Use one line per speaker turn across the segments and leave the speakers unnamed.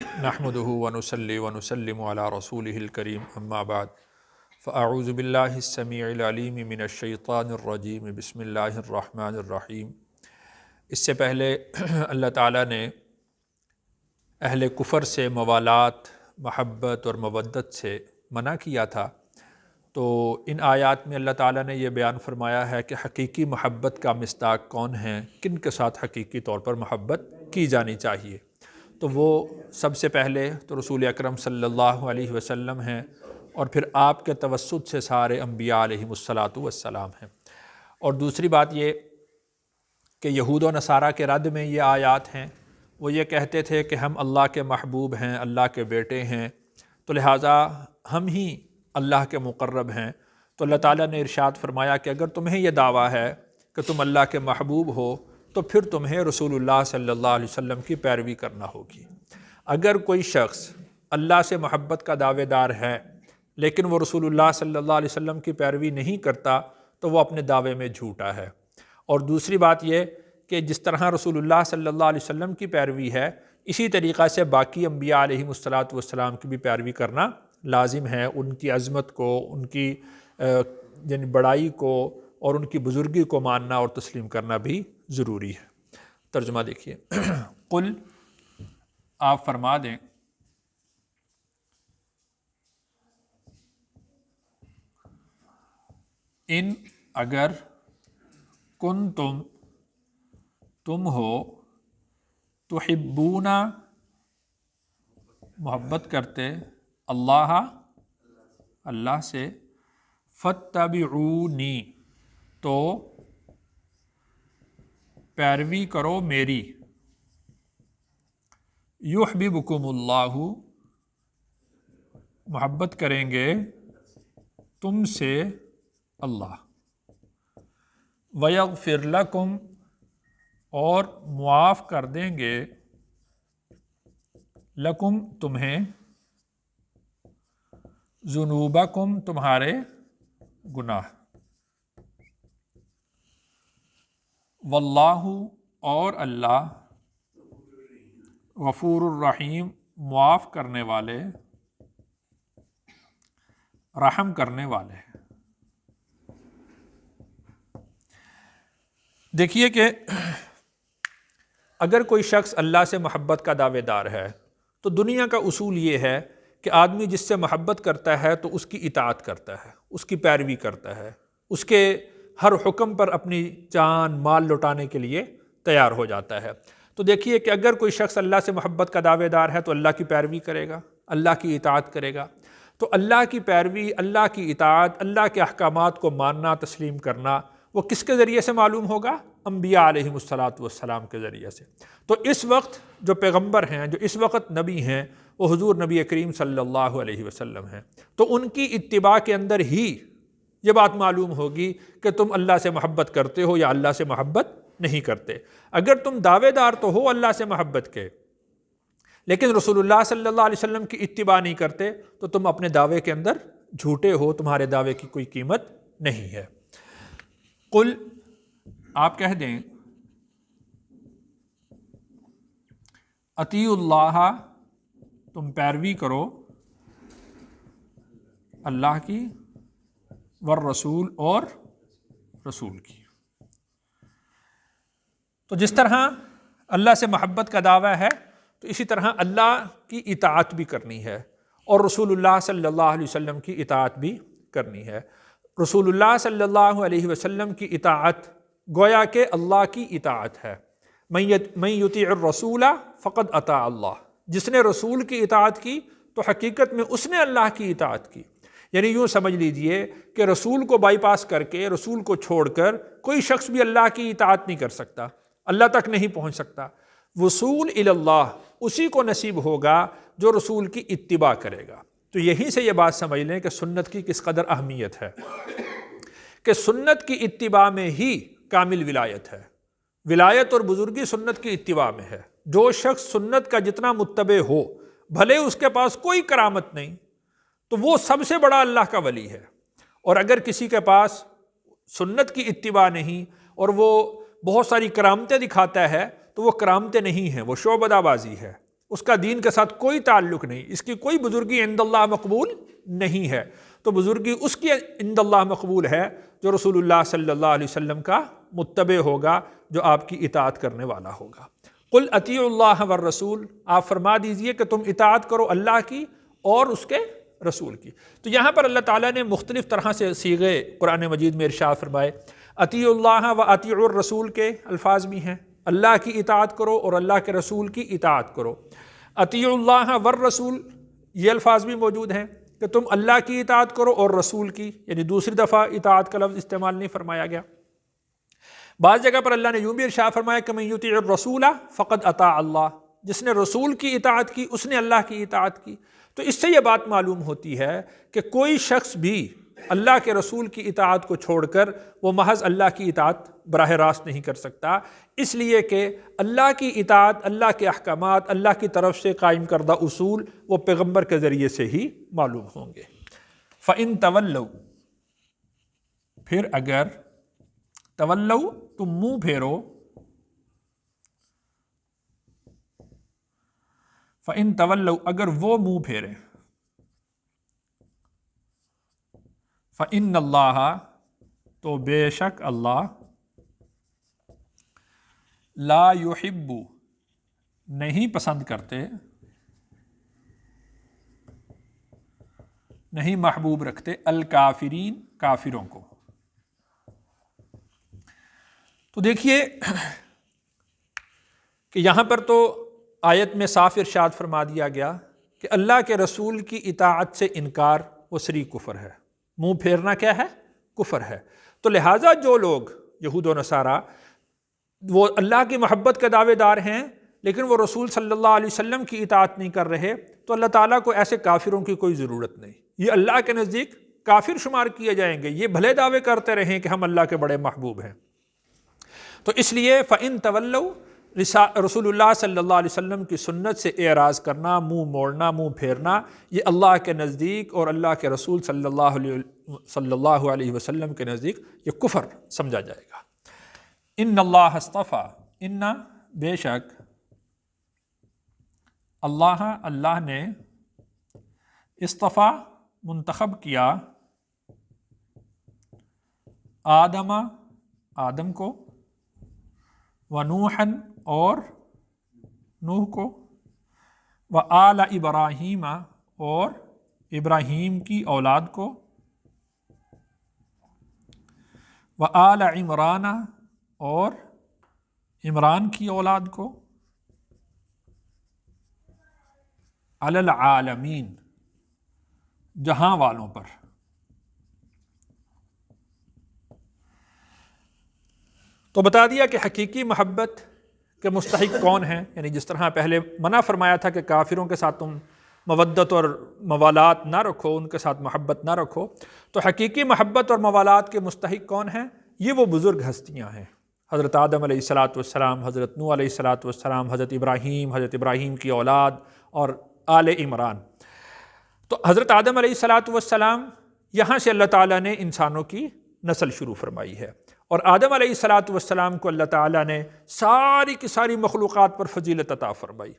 نحمده ونصلي ونسلم على رسوله الكريم اما بعد فاعوذ باللہ السمیع العلیم من الشیطان الرجیم بسم اللہ الرحمن الرحیم۔ اس سے پہلے اللہ تعالیٰ نے اہل کفر سے موالات، محبت اور مودت سے منع کیا تھا، تو ان آیات میں اللہ تعالیٰ نے یہ بیان فرمایا ہے کہ حقیقی محبت کا مصداق کون ہیں، کن کے ساتھ حقیقی طور پر محبت کی جانی چاہیے۔ تو وہ سب سے پہلے تو رسول اکرم صلی اللہ علیہ وسلم ہیں، اور پھر آپ کے توسط سے سارے انبیاء علیہم الصلاۃ والسلام ہیں۔ اور دوسری بات یہ کہ یہود و نصارہ کے رد میں یہ آیات ہیں، وہ یہ کہتے تھے کہ ہم اللہ کے محبوب ہیں، اللہ کے بیٹے ہیں، تو لہٰذا ہم ہی اللہ کے مقرب ہیں۔ تو اللہ تعالیٰ نے ارشاد فرمایا کہ اگر تمہیں یہ دعویٰ ہے کہ تم اللہ کے محبوب ہو تو پھر تمہیں رسول اللہ صلی اللہ علیہ وسلم کی پیروی کرنا ہوگی۔ اگر کوئی شخص اللہ سے محبت کا دعوے دار ہے لیکن وہ رسول اللہ صلی اللہ علیہ وسلم کی پیروی نہیں کرتا تو وہ اپنے دعوے میں جھوٹا ہے۔ اور دوسری بات یہ کہ جس طرح رسول اللہ صلی اللہ علیہ وسلم کی پیروی ہے، اسی طریقہ سے باقی انبیاء علیہم الصلاۃ والسلام کی بھی پیروی کرنا لازم ہے۔ ان کی عظمت کو، ان کی یعنی بڑائی کو اور ان کی بزرگی کو ماننا اور تسلیم کرنا بھی ضروری ہے۔ ترجمہ دیکھیے، قل آپ فرما دیں، ان اگر کن تم ہو تحبون محبت کرتے اللہ سے، فاتبعونی تو پیروی کرو میری، یحببکم اللہ محبت کریں گے تم سے اللہ، ویغفر لکم اور معاف کر دیں گے لکم تمہیں، ذنوبکم تمہارے گناہ، واللہ اور اللہ غفور الرحیم معاف کرنے والے، رحم کرنے والے ہیں۔ دیکھیے کہ اگر کوئی شخص اللہ سے محبت کا دعوے دار ہے تو دنیا کا اصول یہ ہے کہ آدمی جس سے محبت کرتا ہے تو اس کی اطاعت کرتا ہے، اس کی پیروی کرتا ہے، اس کے ہر حکم پر اپنی جان مال لٹانے کے لیے تیار ہو جاتا ہے۔ تو دیکھیے کہ اگر کوئی شخص اللہ سے محبت کا دعوے دار ہے تو اللہ کی پیروی کرے گا، اللہ کی اطاعت کرے گا۔ تو اللہ کی پیروی، اللہ کی اطاعت، اللہ کے احکامات کو ماننا، تسلیم کرنا، وہ کس کے ذریعے سے معلوم ہوگا؟ انبیاء علیہم الصلاۃ والسلام کے ذریعے سے۔ تو اس وقت جو پیغمبر ہیں، جو اس وقت نبی ہیں، وہ حضور نبی کریم صلی اللہ علیہ وسلم ہیں۔ تو ان کی اتباع کے اندر ہی یہ بات معلوم ہوگی کہ تم اللہ سے محبت کرتے ہو یا اللہ سے محبت نہیں کرتے۔ اگر تم دعوے دار تو ہو اللہ سے محبت کے، لیکن رسول اللہ صلی اللہ علیہ وسلم کی اتباع نہیں کرتے تو تم اپنے دعوے کے اندر جھوٹے ہو، تمہارے دعوے کی کوئی قیمت نہیں ہے۔ قل آپ کہہ دیں، اطیعوا اللہ تم پیروی کرو اللہ کی، والرسول اور رسول کی۔ تو جس طرح اللہ سے محبت کا دعویٰ ہے تو اسی طرح اللہ کی اطاعت بھی کرنی ہے اور رسول اللہ صلی اللہ علیہ وسلم کی اطاعت بھی کرنی ہے۔ رسول اللہ صلی اللہ علیہ وسلم کی اطاعت گویا کہ اللہ کی اطاعت ہے۔ من یطیع الرسول فقد اطاع اللہ، جس نے رسول کی اطاعت کی تو حقیقت میں اس نے اللہ کی اطاعت کی۔ یعنی یوں سمجھ لیجئے کہ رسول کو بائی پاس کر کے، رسول کو چھوڑ کر کوئی شخص بھی اللہ کی اطاعت نہیں کر سکتا، اللہ تک نہیں پہنچ سکتا۔ وصول الی اللہ اسی کو نصیب ہوگا جو رسول کی اتباع کرے گا۔ تو یہیں سے یہ بات سمجھ لیں کہ سنت کی کس قدر اہمیت ہے، کہ سنت کی اتباع میں ہی کامل ولایت ہے۔ ولایت اور بزرگی سنت کی اتباع میں ہے۔ جو شخص سنت کا جتنا متبع ہو، بھلے اس کے پاس کوئی کرامت نہیں، تو وہ سب سے بڑا اللہ کا ولی ہے۔ اور اگر کسی کے پاس سنت کی اتباع نہیں اور وہ بہت ساری کرامتیں دکھاتا ہے تو وہ کرامتیں نہیں ہیں، وہ شعبدہ بازی ہے۔ اس کا دین کے ساتھ کوئی تعلق نہیں، اس کی کوئی بزرگی عند اللہ مقبول نہیں ہے، تو بزرگی اس کی عند اللہ مقبول ہے جو رسول اللہ صلی اللہ علیہ وسلم کا متبع ہوگا، جو آپ کی اطاعت کرنے والا ہوگا۔ قل اطیعوا اللہ والرسول، آپ فرما دیجئے کہ تم اطاعت کرو اللہ کی اور اس کے رسول کی۔ تو یہاں پر اللہ تعالیٰ نے مختلف طرح سے صیغے قرآن مجید میں ارشاد فرمائے۔ اطیعوا اللہ و اطیعوا الرسول کے الفاظ بھی ہیں، اللہ کی اطاعت کرو اور اللہ کے رسول کی اطاعت کرو۔ اطیعوا اللہ والرسول یہ الفاظ بھی موجود ہیں کہ تم اللہ کی اطاعت کرو اور رسول کی، یعنی دوسری دفعہ اطاعت کا لفظ استعمال نہیں فرمایا گیا۔ بعض جگہ پر اللہ نے یوں بھی ارشاد فرمایا کہ من یطیع الرسول فقد اطاع اللہ، جس نے رسول کی اطاعت کی اس نے اللہ کی اطاعت کی۔ تو اس سے یہ بات معلوم ہوتی ہے کہ کوئی شخص بھی اللہ کے رسول کی اطاعت کو چھوڑ کر وہ محض اللہ کی اطاعت براہ راست نہیں کر سکتا، اس لیے کہ اللہ کی اطاعت، اللہ کے احکامات، اللہ کی طرف سے قائم کردہ اصول وہ پیغمبر کے ذریعے سے ہی معلوم ہوں گے۔ فَإِن تَوَلَّوْا، پھر اگر تولوا تم منہ پھیرو، فَإِن تَوَلَّوْا اگر وہ منہ پھیرے، فَإِنَّ اللَّهَ تو بے شک اللہ، لا يحب نہیں پسند کرتے، نہیں محبوب رکھتے، الکافرین کافروں کو۔ تو دیکھیے کہ یہاں پر تو آیت میں صاف ارشاد فرما دیا گیا کہ اللہ کے رسول کی اطاعت سے انکار وہ شریک کفر ہے، منہ پھیرنا کیا ہے؟ کفر ہے۔ تو لہٰذا جو لوگ یہود و نصارہ وہ اللہ کی محبت کے دعوے دار ہیں لیکن وہ رسول صلی اللہ علیہ وسلم کی اطاعت نہیں کر رہے، تو اللہ تعالیٰ کو ایسے کافروں کی کوئی ضرورت نہیں، یہ اللہ کے نزدیک کافر شمار کیے جائیں گے، یہ بھلے دعوے کرتے رہیں کہ ہم اللہ کے بڑے محبوب ہیں۔ تو اس لیے فَإِن تَوَلَّوْا رسول اللہ صلی اللہ علیہ وسلم کی سنت سے اعراض کرنا، منہ موڑنا، منہ پھیرنا، یہ اللہ کے نزدیک اور اللہ کے رسول صلی اللہ علیہ وسلم کے نزدیک یہ کفر سمجھا جائے گا۔ ان اللہ اصطفیٰ، ان بے شک اللہ نے اصطفیٰ منتخب کیا آدم کو، ونوحًا اور نوح کو، وآل ابراہیم اور ابراہیم کی اولاد کو، وآل عمران اور عمران کی اولاد کو، علی العالمین جہاں والوں پر۔ تو بتا دیا کہ حقیقی محبت کے مستحق کون ہیں، یعنی جس طرح پہلے منع فرمایا تھا کہ کافروں کے ساتھ تم مودت اور موالات نہ رکھو، ان کے ساتھ محبت نہ رکھو، تو حقیقی محبت اور موالات کے مستحق کون ہیں؟ یہ وہ بزرگ ہستیاں ہیں، حضرت آدم علیہ السلام، حضرت نوح علیہ السلام، حضرت ابراہیم کی اولاد اور آل عمران۔ تو حضرت آدم علیہ السلام یہاں سے اللہ تعالیٰ نے انسانوں کی نسل شروع فرمائی ہے، اور آدم علیہ السلام کو اللہ تعالیٰ نے ساری کی ساری مخلوقات پر فضیلت عطا فرمائی۔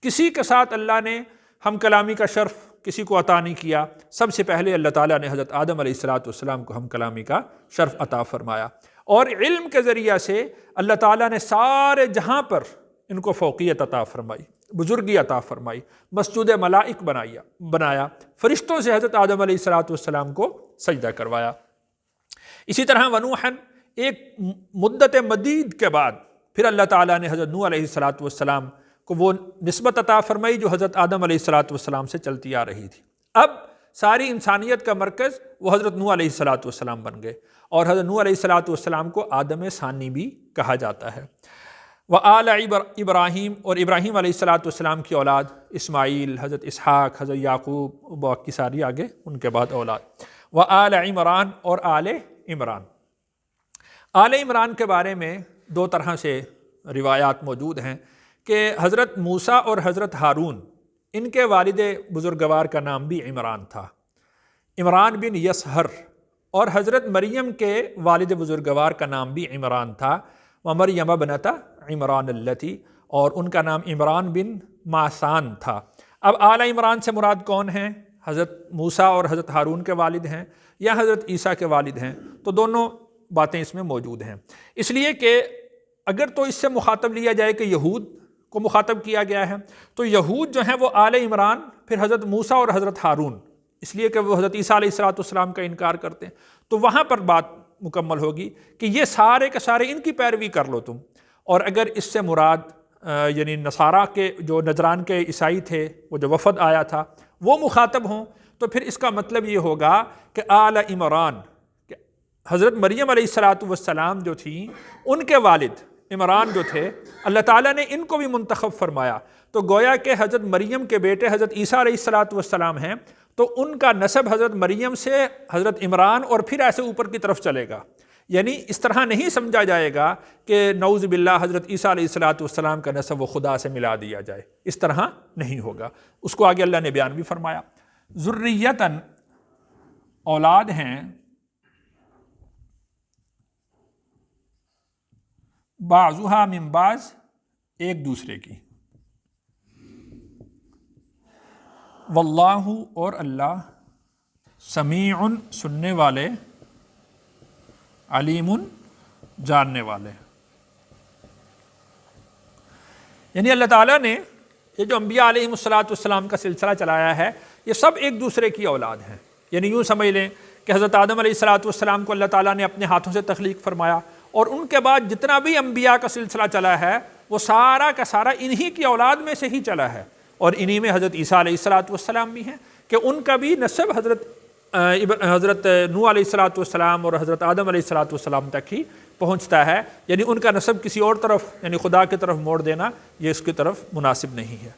کسی کے ساتھ اللہ نے ہم کلامی کا شرف کسی کو عطا نہیں کیا، سب سے پہلے اللہ تعالیٰ نے حضرت آدم علیہ السلام کو ہم کلامی کا شرف عطا فرمایا، اور علم کے ذریعہ سے اللہ تعالیٰ نے سارے جہاں پر ان کو فوقیت عطا فرمائی، بزرگی عطا فرمائی، مسجود ملائک بنایا، فرشتوں سے حضرت آدم علیہ السلام کو سجدہ کروایا۔ اسی طرح ونوحًا ایک مدت مدید کے بعد پھر اللہ تعالیٰ نے حضرت نوح علیہ السلام کو وہ نسبت عطا فرمائی جو حضرت آدم علیہ السلام سے چلتی آ رہی تھی۔ اب ساری انسانیت کا مرکز وہ حضرت نوح علیہ السلام بن گئے، اور حضرت نوح علیہ السلام کو آدم ثانی بھی کہا جاتا ہے۔ وآل ابراہیم اور ابراہیم علیہ السلام کی اولاد، اسماعیل، حضرت اسحاق، حضرت یعقوب، باقی ساری آگے ان کے بعد اولاد۔ وآل عمران اور آل عمران۔ آل عمران کے بارے میں دو طرح سے روایات موجود ہیں کہ حضرت موسیٰ اور حضرت ہارون ان کے والد بزرگوار کا نام بھی عمران تھا، عمران بن یسہر، اور حضرت مریم کے والد بزرگوار کا نام بھی عمران تھا، ومریم ابنۃ عمران اللتی، اور ان کا نام عمران بن ماسان تھا۔ اب اعلی عمران سے مراد کون ہیں؟ حضرت موسیٰ اور حضرت ہارون کے والد ہیں یا حضرت عیسیٰ کے والد ہیں؟ تو دونوں باتیں اس میں موجود ہیں، اس لیے کہ اگر تو اس سے مخاطب لیا جائے کہ یہود کو مخاطب کیا گیا ہے، تو یہود جو ہیں وہ آل عمران، پھر حضرت موسیٰ اور حضرت ہارون، اس لیے کہ وہ حضرت عیسیٰ علیہ السلام کا انکار کرتے ہیں، تو وہاں پر بات مکمل ہوگی کہ یہ سارے کے سارے ان کی پیروی کر لو تم۔ اور اگر اس سے مراد یعنی نصارہ کے جو نجران کے عیسائی تھے، وہ جو وفد آیا تھا، وہ مخاطب ہوں، تو پھر اس کا مطلب یہ ہوگا کہ آل عمران، کہ حضرت مریم علیہ السلام جو تھیں، ان کے والد عمران جو تھے، اللہ تعالیٰ نے ان کو بھی منتخب فرمایا۔ تو گویا کہ حضرت مریم کے بیٹے حضرت عیسیٰ علیہ السلام ہیں، تو ان کا نسب حضرت مریم سے حضرت عمران اور پھر ایسے اوپر کی طرف چلے گا۔ یعنی اس طرح نہیں سمجھا جائے گا کہ نعوذ باللہ حضرت عیسیٰ علیہ السلام کا نسب وہ خدا سے ملا دیا جائے، اس طرح نہیں ہوگا۔ اس کو آگے اللہ نے بیان بھی فرمایا، ذریتاً اولاد ہیں، بعضها من بعض، ایک دوسرے کی، واللہ اور اللہ، سمیع سننے والے، علیم جاننے والے۔ یعنی اللہ تعالیٰ نے یہ جو انبیاء علیہ السلام کا سلسلہ چلایا ہے، یہ سب ایک دوسرے کی اولاد ہیں۔ یعنی یوں سمجھ لیں کہ حضرت آدم علیہ السلام کو اللہ تعالیٰ نے اپنے ہاتھوں سے تخلیق فرمایا، اور ان کے بعد جتنا بھی انبیاء کا سلسلہ چلا ہے وہ سارا کا سارا انہی کی اولاد میں سے ہی چلا ہے، اور انہی میں حضرت عیسیٰ علیہ السلام بھی ہیں کہ ان کا بھی نسب حضرت نوح علیہ السلام اور حضرت آدم علیہ السلام تک ہی پہنچتا ہے۔ یعنی ان کا نسب کسی اور طرف یعنی خدا کی طرف موڑ دینا یہ اس کی طرف مناسب نہیں ہے۔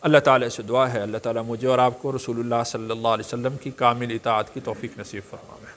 اللہ تعالیٰ سے دعا ہے اللہ تعالیٰ مجھے اور آپ کو رسول اللہ صلی اللہ علیہ وسلم کی کامل اطاعت کی توفیق نصیب فرمائے۔